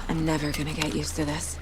I'm never gonna get used to this.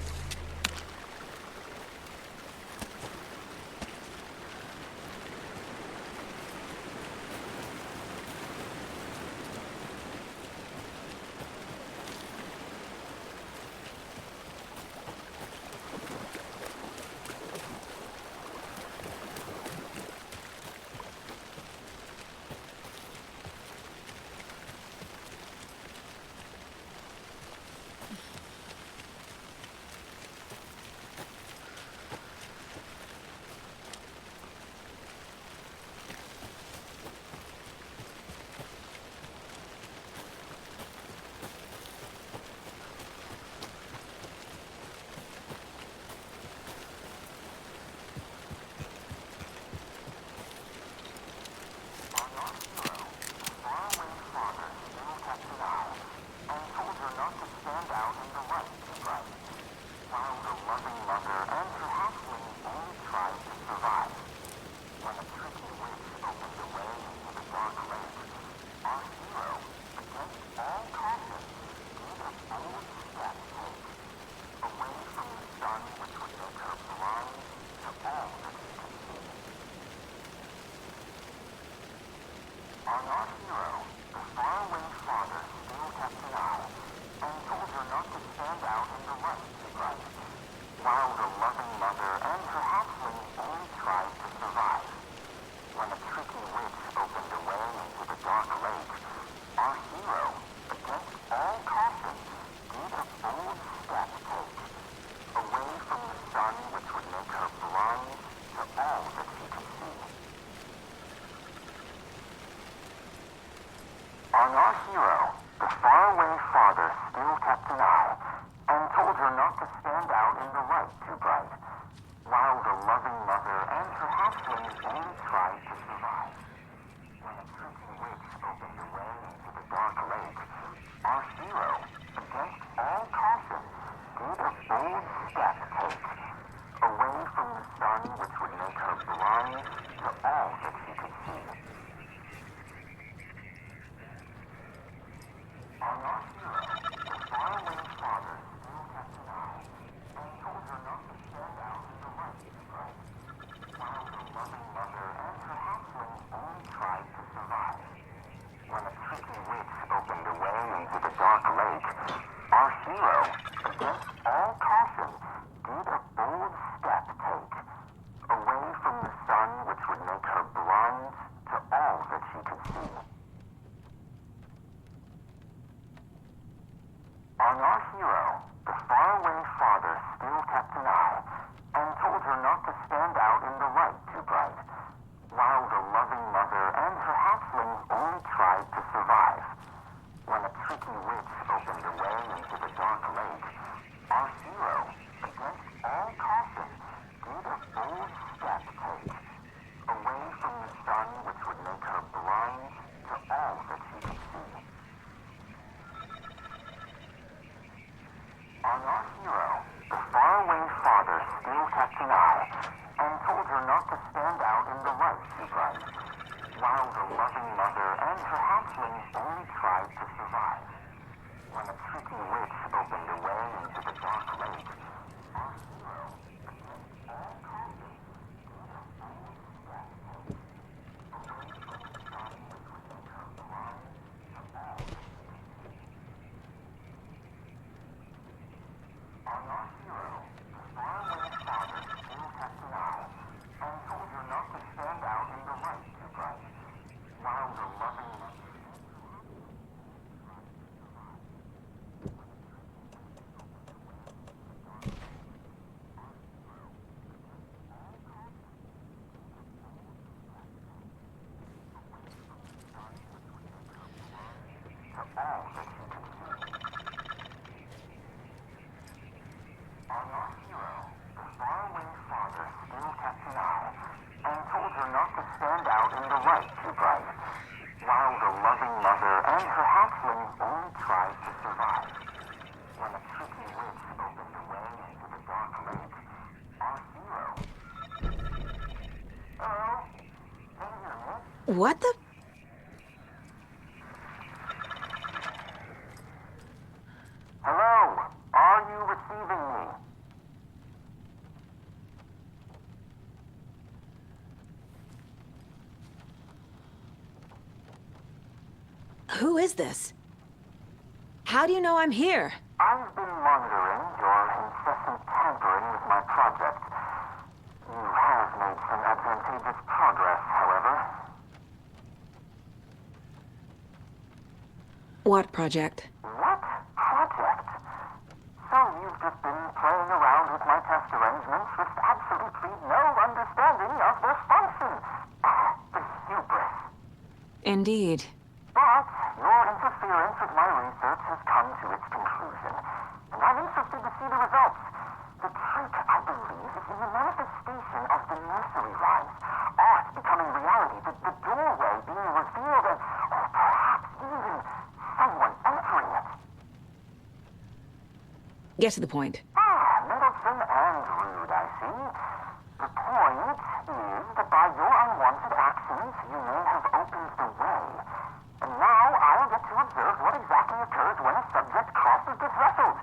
What the? Hello? Are you receiving me? Who is this? How do you know I'm here? I've been monitoring your incessant tampering with my project. You have made some advantageous progress, however. What project? What project? So you've just been playing around with my test arrangements with absolutely no understanding of their function. The hubris. Indeed. But your interference with my research has come to its conclusion, and I'm interested to see the results. The trick, I believe, is in the manifestation of the nursery rhymes. Art becoming reality, the doorway being revealed, and perhaps even someone entering it. Get to the point. Meddlesome and rude, I see. The point is that by your unwanted actions, you may have opened the way. And now I'll get to observe what exactly occurs when a subject crosses the threshold.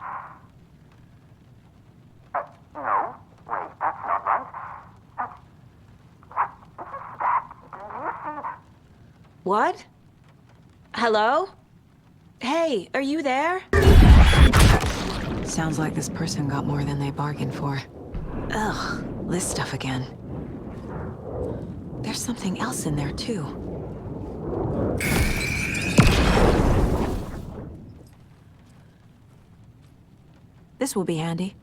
No. Wait, that's not right. What is that? Do you see? What? Hello? Hey, are you there? Sounds like this person got more than they bargained for. Ugh, this stuff again. There's something else in there, too. This will be handy.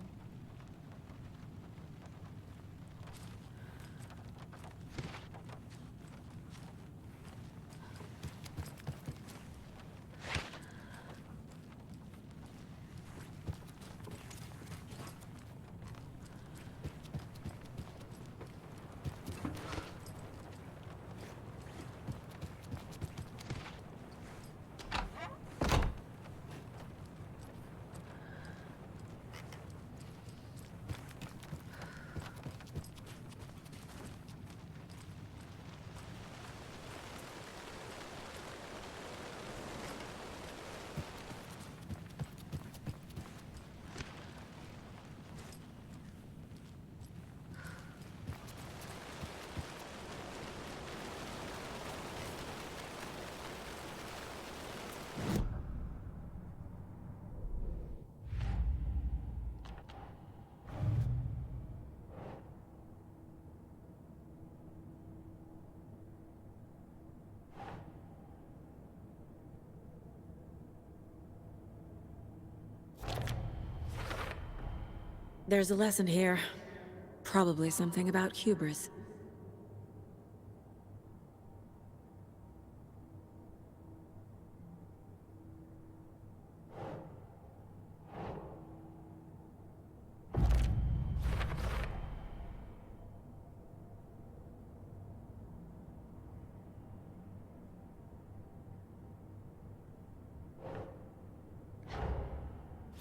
There's a lesson here. Probably something about hubris.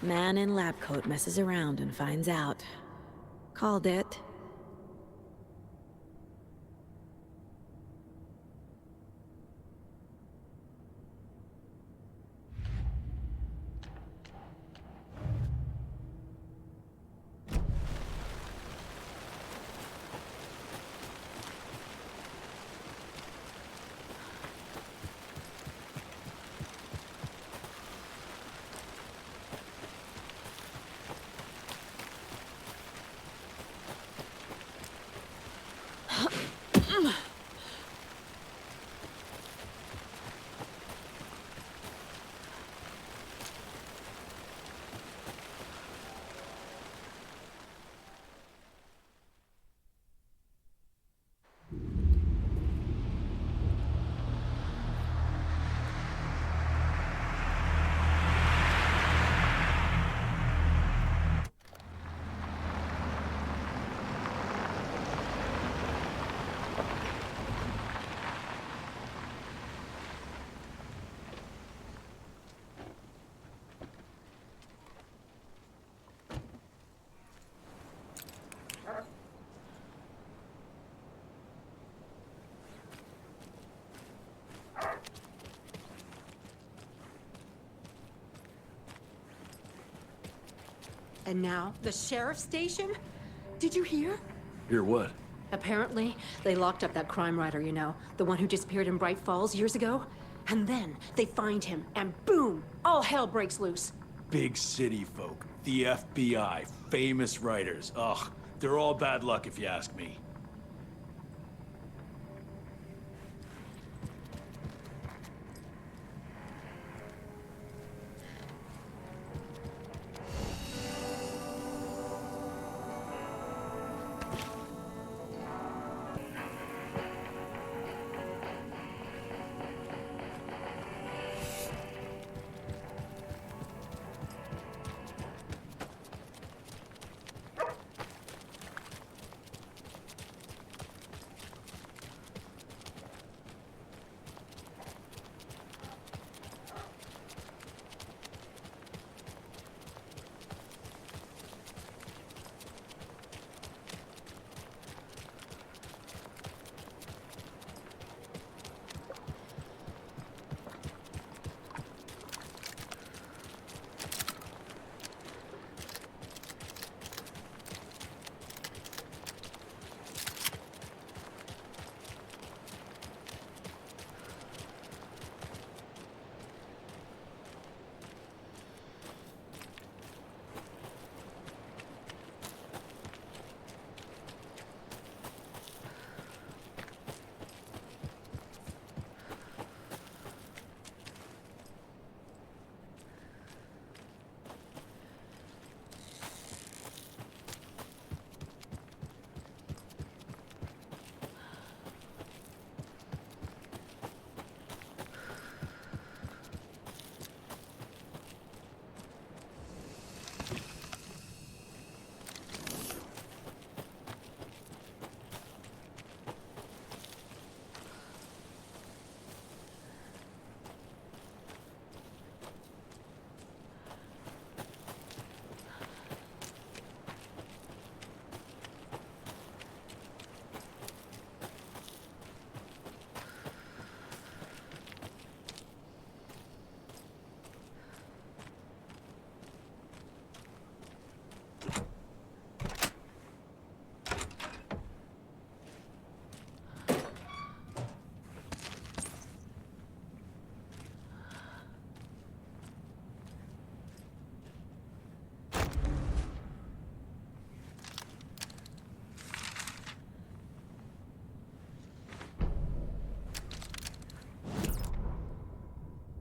Man in lab coat messes around and finds out. Called it. And now, the sheriff's station? Did you hear? Hear what? Apparently, they locked up that crime writer, you know, the one who disappeared in Bright Falls years ago. And then, they find him, and boom! All hell breaks loose. Big city folk. The FBI. Famous writers. Ugh. They're all bad luck if you ask me.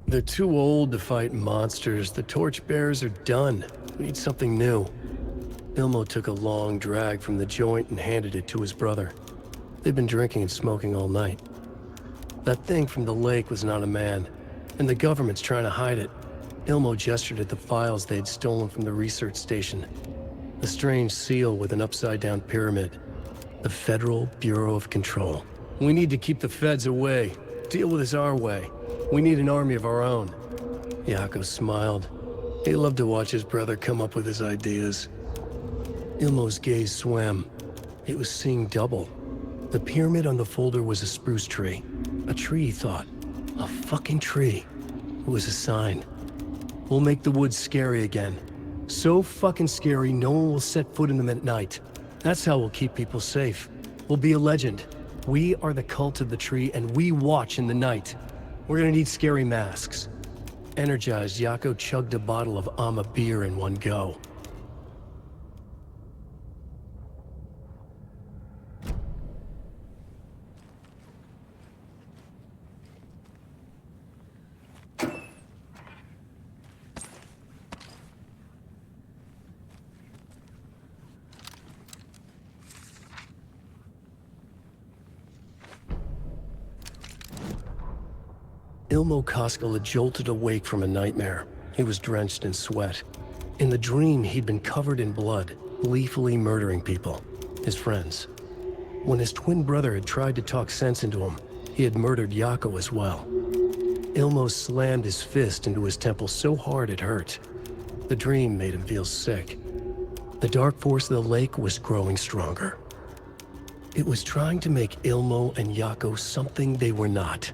They're too old to fight monsters. The torchbearers are done. We need something new. Ilmo took a long drag from the joint and handed it to his brother. They'd been drinking and smoking all night. That thing from the lake was not a man, and the government's trying to hide it. Ilmo gestured at the files they had stolen from the research station. A strange seal with an upside-down pyramid. The Federal Bureau of Control. We need to keep the feds away. Deal with this our way. We need an army of our own. Yako smiled. He loved to watch his brother come up with his ideas. Ilmo's gaze swam. He was seeing double. The pyramid on the folder was a spruce tree. A tree, he thought. A fucking tree. It was a sign. We'll make the woods scary again. So fucking scary, no one will set foot in them at night. That's how we'll keep people safe. We'll be a legend. We are the cult of the tree, and we watch in the night. We're gonna need scary masks. Energized, Yako chugged a bottle of Ama beer in one go. Ilmo Koskela had jolted awake from a nightmare. He was drenched in sweat. In the dream, he'd been covered in blood, gleefully murdering people, his friends. When his twin brother had tried to talk sense into him, he had murdered Yako as well. Ilmo slammed his fist into his temple so hard it hurt. The dream made him feel sick. The dark force of the lake was growing stronger. It was trying to make Ilmo and Yako something they were not.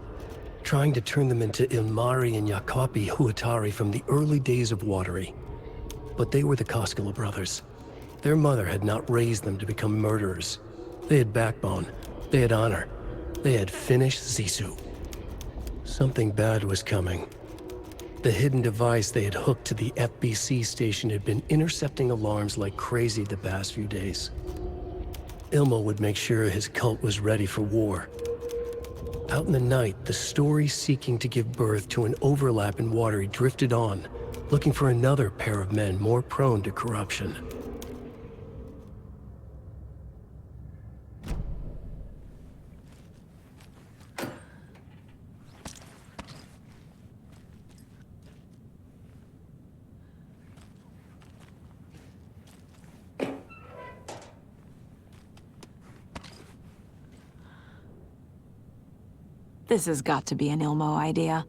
Trying to turn them into Ilmari and Yakapi Huatari from the early days of Watery. But they were the Koskela brothers. Their mother had not raised them to become murderers. They had backbone. They had honor. They had Finnish Zissou. Something bad was coming. The hidden device they had hooked to the FBC station had been intercepting alarms like crazy the past few days. Ilmo would make sure his cult was ready for war. Out in the night, the story seeking to give birth to an overlap in Watery drifted on, looking for another pair of men more prone to corruption. This has got to be an Ilmo idea.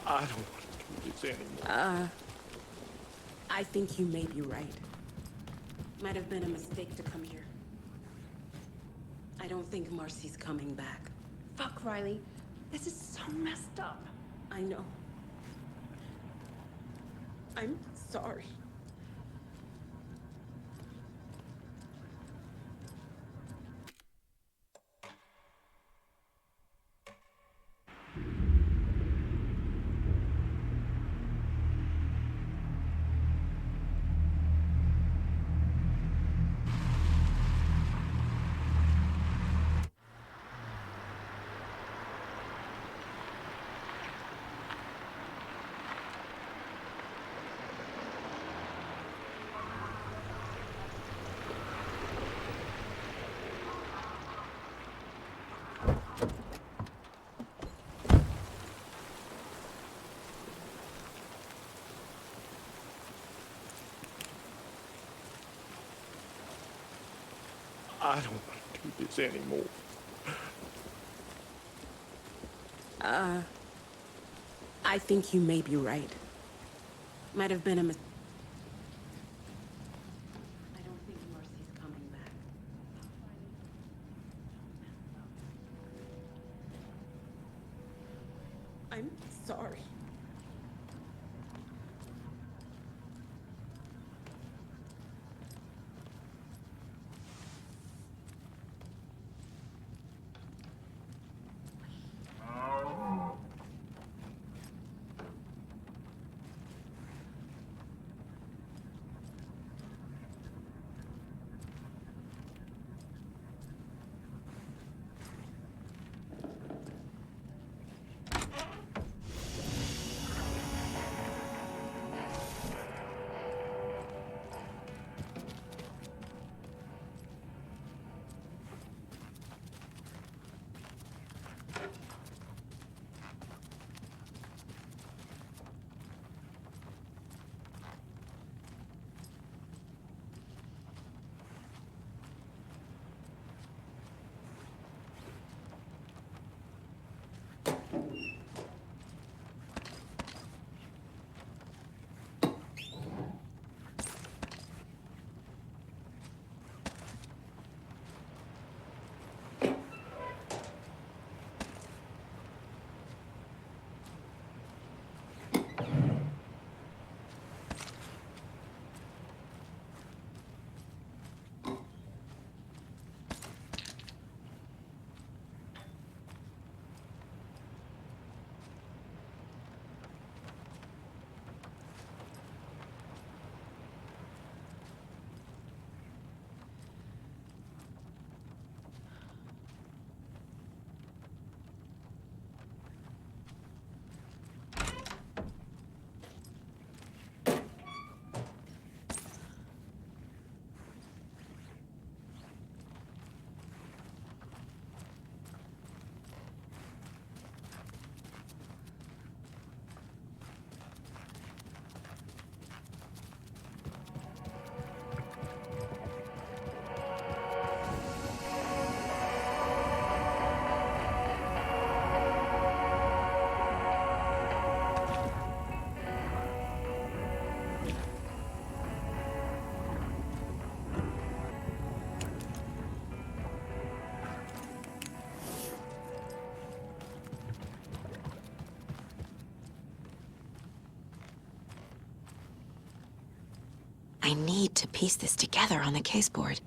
I don't want to do this anymore. I think you may be right. Might have been a mistake to come here. I don't think Marcy's coming back. Fuck, Riley. This is so messed up. I know. I'm sorry. I don't want to do this anymore. I think you may be right. Might have been a mis- I don't think Mercy's coming back. I'm sorry. I need to piece this together on the caseboard.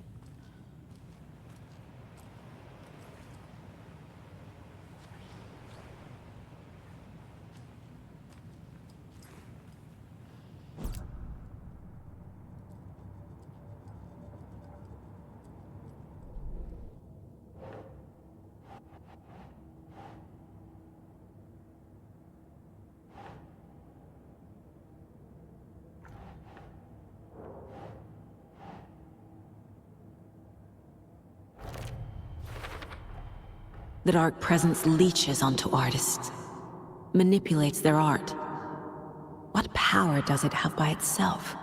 The Dark Presence leeches onto artists, manipulates their art. What power does it have by itself?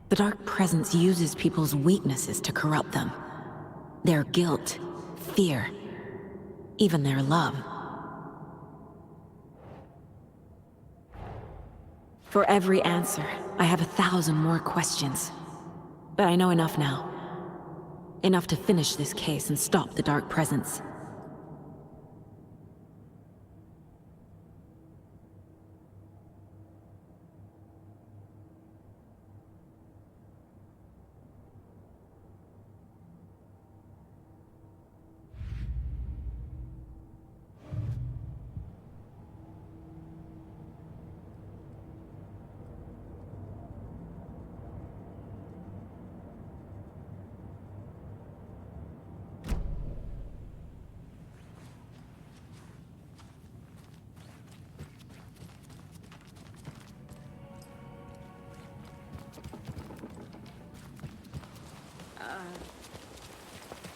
The Dark Presence uses people's weaknesses to corrupt them. Their guilt, fear, even their love. For every answer, I have 1,000 more questions. But I know enough now. Enough to finish this case and stop the Dark Presence.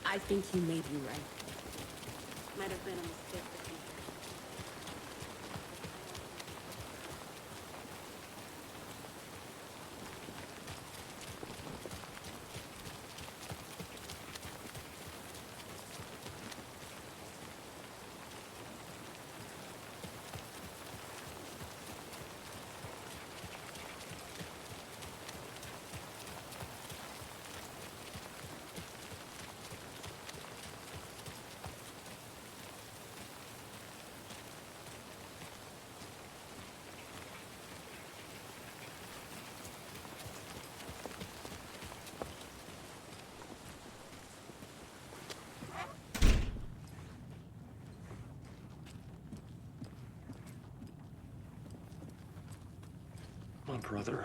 I think you may be right. Might have been a mistake. My brother.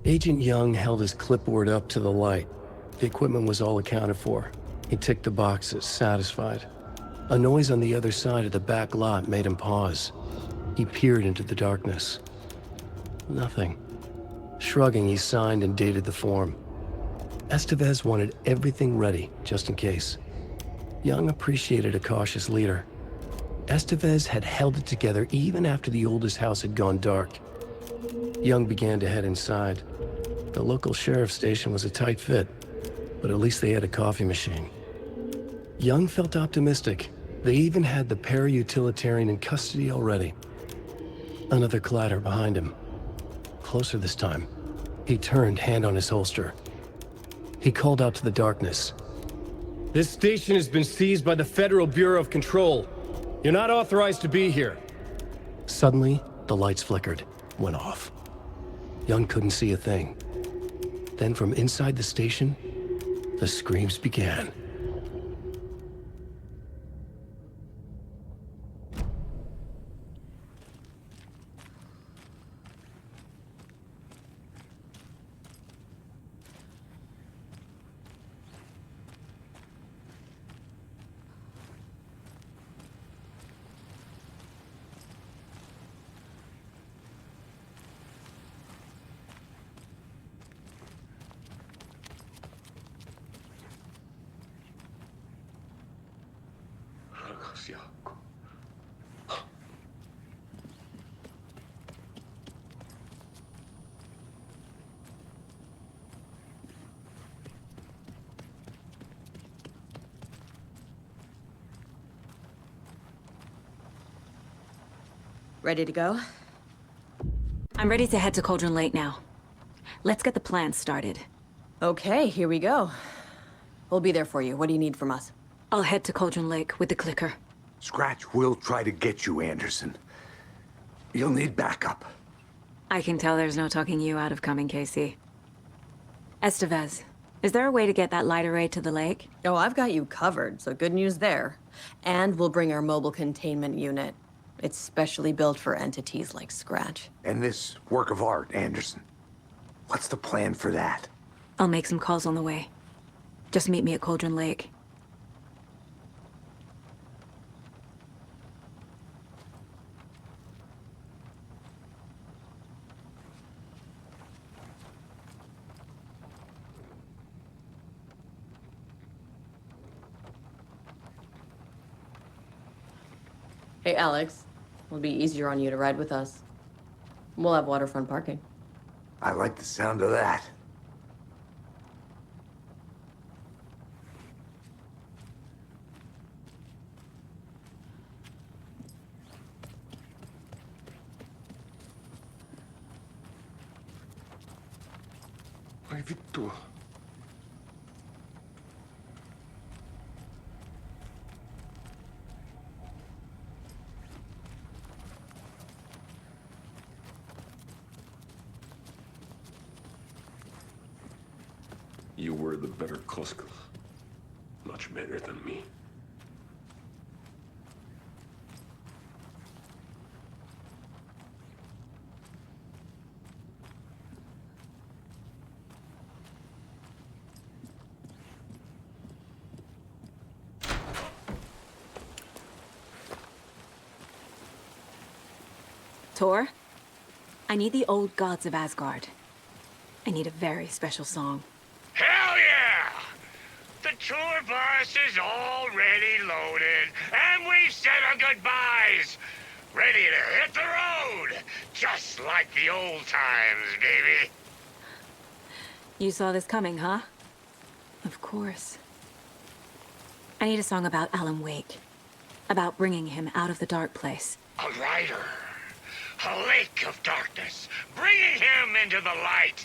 Agent Young held his clipboard up to the light. The equipment was all accounted for. He ticked the boxes, satisfied. A noise on the other side of the back lot made him pause. He peered into the darkness. Nothing. Shrugging, he signed and dated the form. Estevez wanted everything ready, just in case. Young appreciated a cautious leader. Estevez had held it together even after the oldest house had gone dark. Young began to head inside. The local sheriff's station was a tight fit, but at least they had a coffee machine. Young felt optimistic. They even had the para-utilitarian in custody already. Another clatter behind him. Closer this time. He turned, hand on his holster. He called out to the darkness. This station has been seized by the Federal Bureau of Control. You're not authorized to be here. Suddenly, the lights flickered, went off. Young couldn't see a thing. Then from inside the station, the screams began. Ready to go? I'm ready to head to Cauldron Lake now. Let's get the plan started. Okay, here we go. We'll be there for you. What do you need from us? I'll head to Cauldron Lake with the clicker. Scratch will try to get you, Anderson. You'll need backup. I can tell there's no talking you out of coming, Casey. Estevez, is there a way to get that light array to the lake? Oh, I've got you covered, so good news there. And we'll bring our mobile containment unit. It's specially built for entities like Scratch. And this work of art, Anderson. What's the plan for that? I'll make some calls on the way. Just meet me at Cauldron Lake. Hey, Alex. It'll be easier on you to ride with us. We'll have waterfront parking. I like the sound of that. Ai vittu. You were the better Koska. Much better than me. Tor, I need the old gods of Asgard. I need a very special song. Hell yeah! The tour bus is already loaded, and we've said our goodbyes. Ready to hit the road, just like the old times, baby. You saw this coming, huh? Of course. I need a song about Alan Wake. About bringing him out of the dark place. A rider. A lake of darkness, bringing him into the light.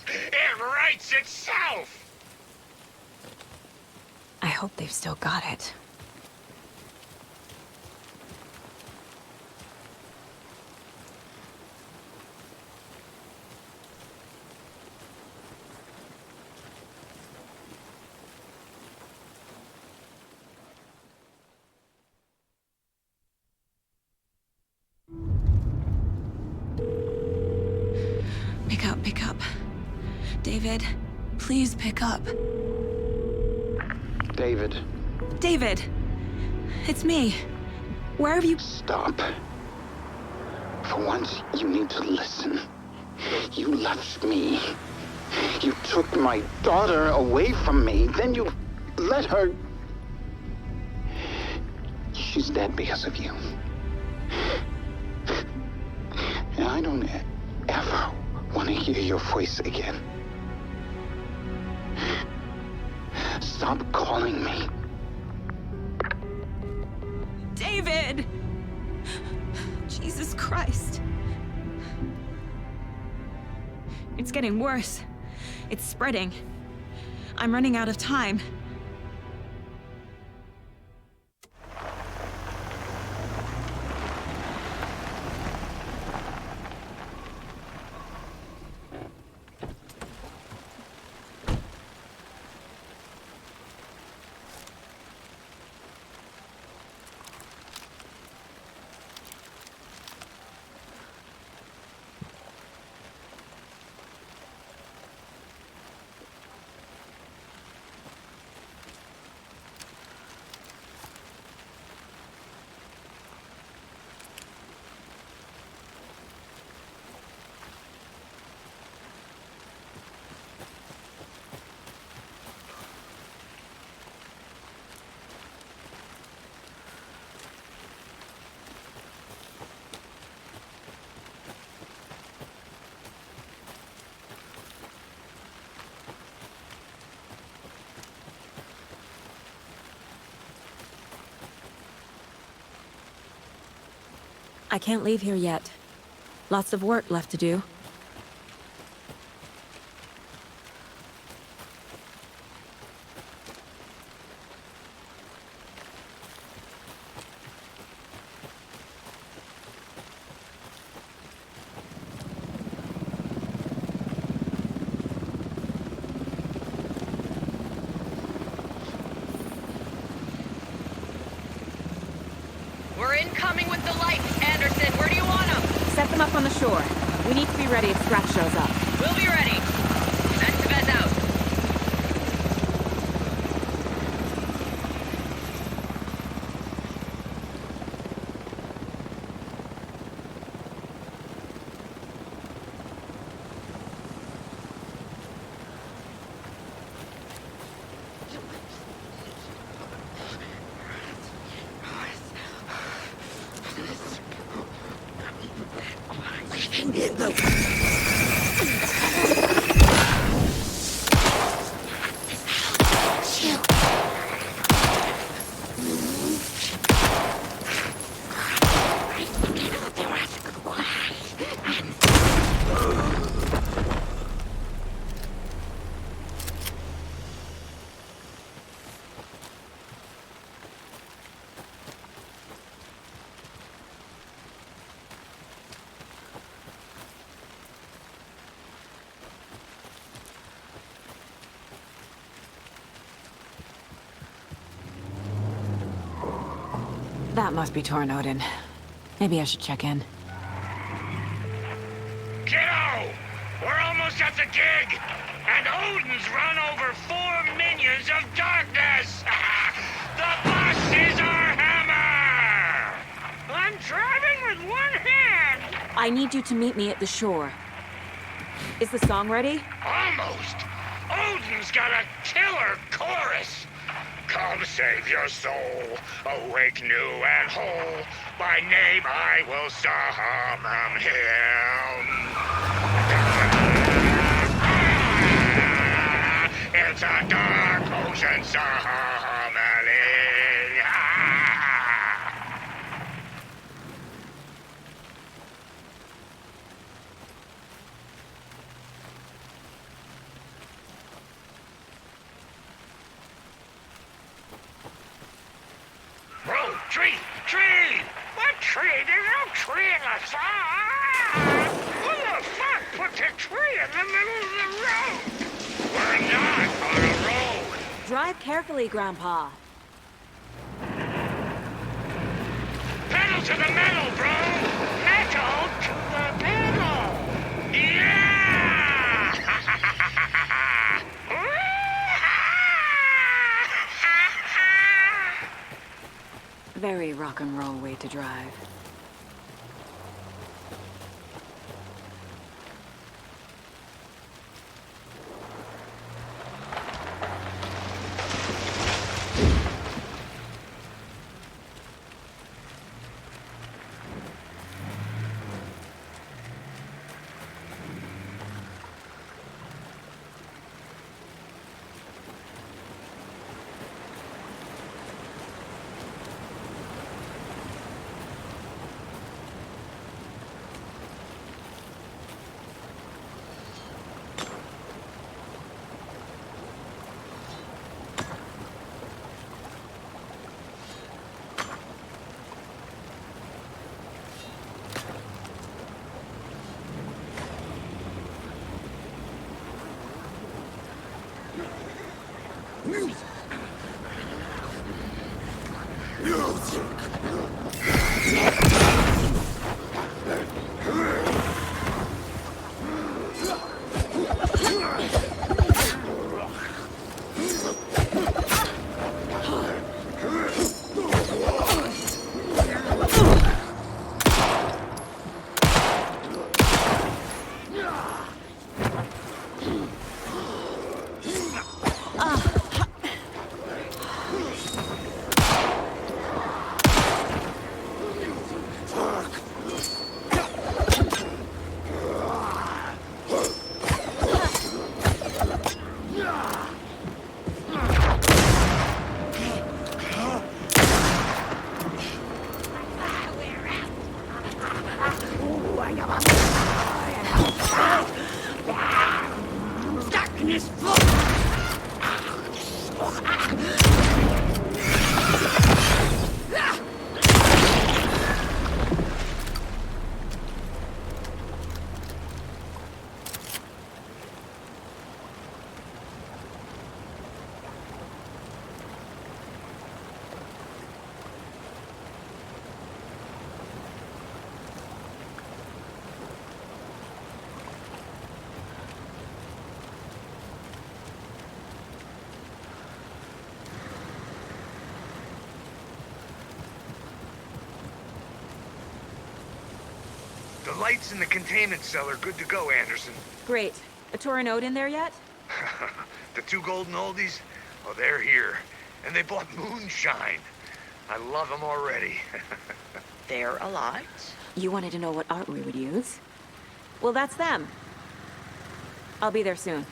It writes itself. I hope they've still got it. Pick up. David, please pick up. David. David! It's me. Where have you... Stop. For once, you need to listen. You left me. You took my daughter away from me. Then you let her... She's dead because of you. And I don't ever want to hear your voice again. Stop calling me. David! Jesus Christ. It's getting worse. It's spreading. I'm running out of time. I can't leave here yet. Lots of work left to do. We're incoming with the lights. Anderson, where do you want them? Set them up on the shore. We need to be ready if Scratch shows up. We'll be ready. Estevez out. That must be Tornodin. Maybe I should check in. Kiddo! We're almost at the gig! And Odin's run over 4 minions of darkness! The bus is our hammer! I'm driving with one hand! I need you to meet me at the shore. Is the song ready? Almost! Odin's got a killer chorus! Come save your soul, awake new and whole. By name I will summon him. It's a dark ocean summoning. Bro, tree! Tree! What tree? There's no tree in the side! Who the fuck put the tree in the middle of the road? We're not on a road! Drive carefully, Grandpa. Pedal to the metal, bro! Metal to the metal! Yeah! Very rock and roll way to drive. The lights in the containment cell are good to go, Anderson. Great. A Tornodin in there yet? The 2 golden oldies? Well, they're here. And they bought moonshine. I love them already. They're alive? You wanted to know what art we would use? Well, that's them. I'll be there soon.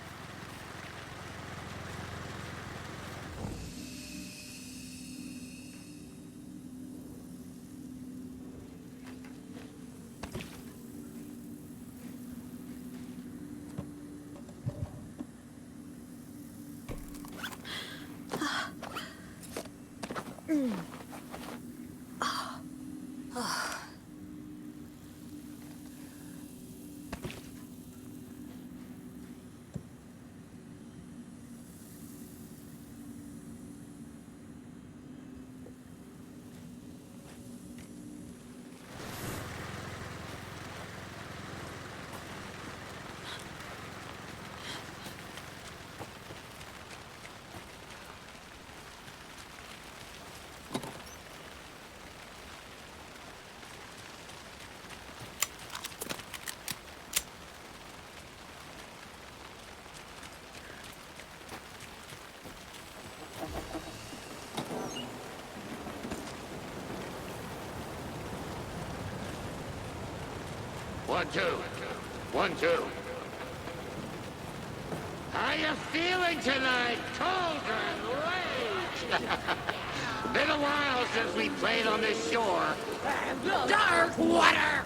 1, 2. 1, 2. How you feeling tonight, children? Rage! Been a while since we played on this shore. Dark water!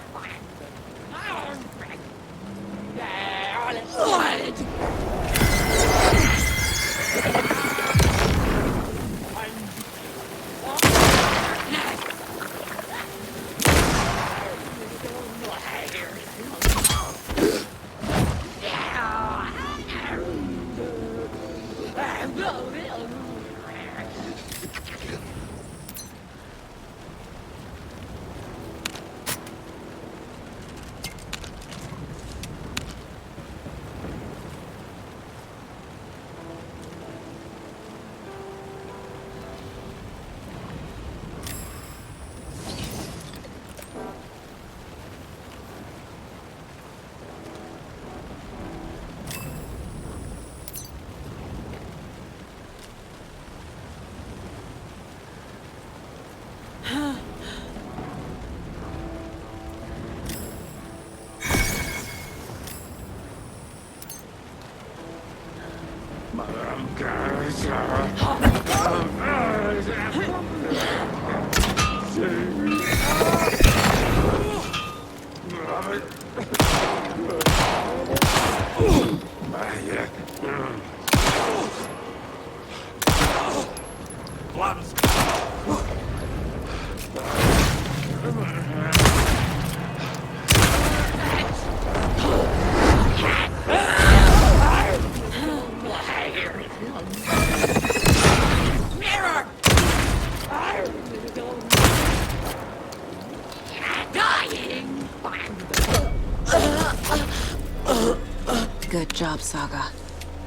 Good job, Saga.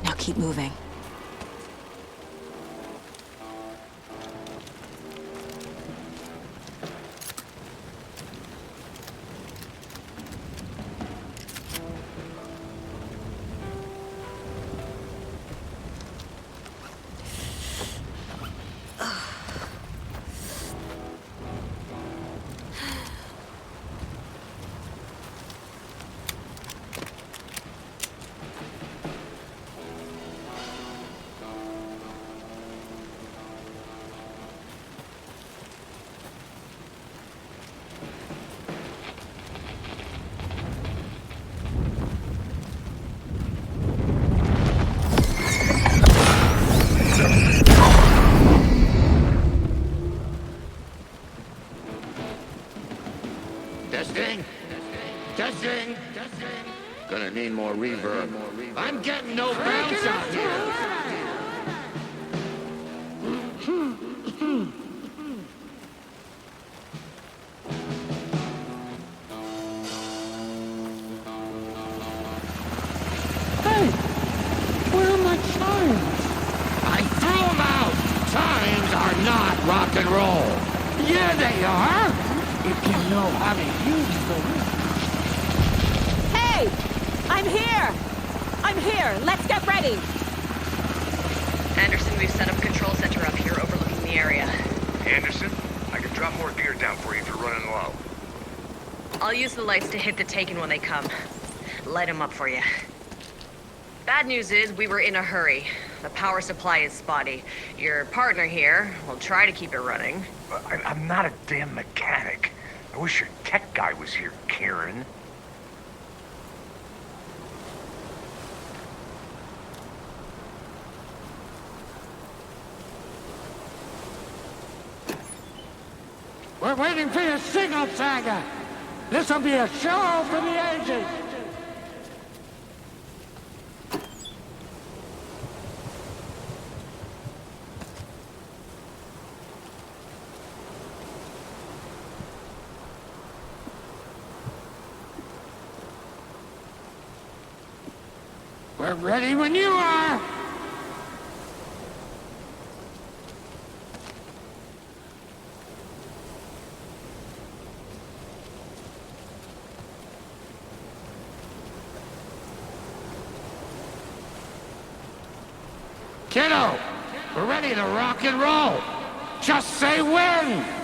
Now keep moving. Testing. Testing. Gonna need more reverb. I'm getting no bounce out here. Hey, where are my chimes? I threw them out. Chimes are not rock and roll. Yeah, they are. If you know how to use them. Hey! I'm here! I'm here! Let's get ready! Anderson, we've set up a control center up here overlooking the area. Anderson, I can drop more gear down for you if you're running low. I'll use the lights to hit the Taken when they come. Light them up for you. Bad news is, we were in a hurry. The power supply is spotty. Your partner here will try to keep it running. I'm not a damn mechanic. I wish your tech guy was here, Karen. We're waiting for your signal, Saga. This'll be a show for the ages. We're ready when you are! Kiddo, we're ready to rock and roll. Just say when!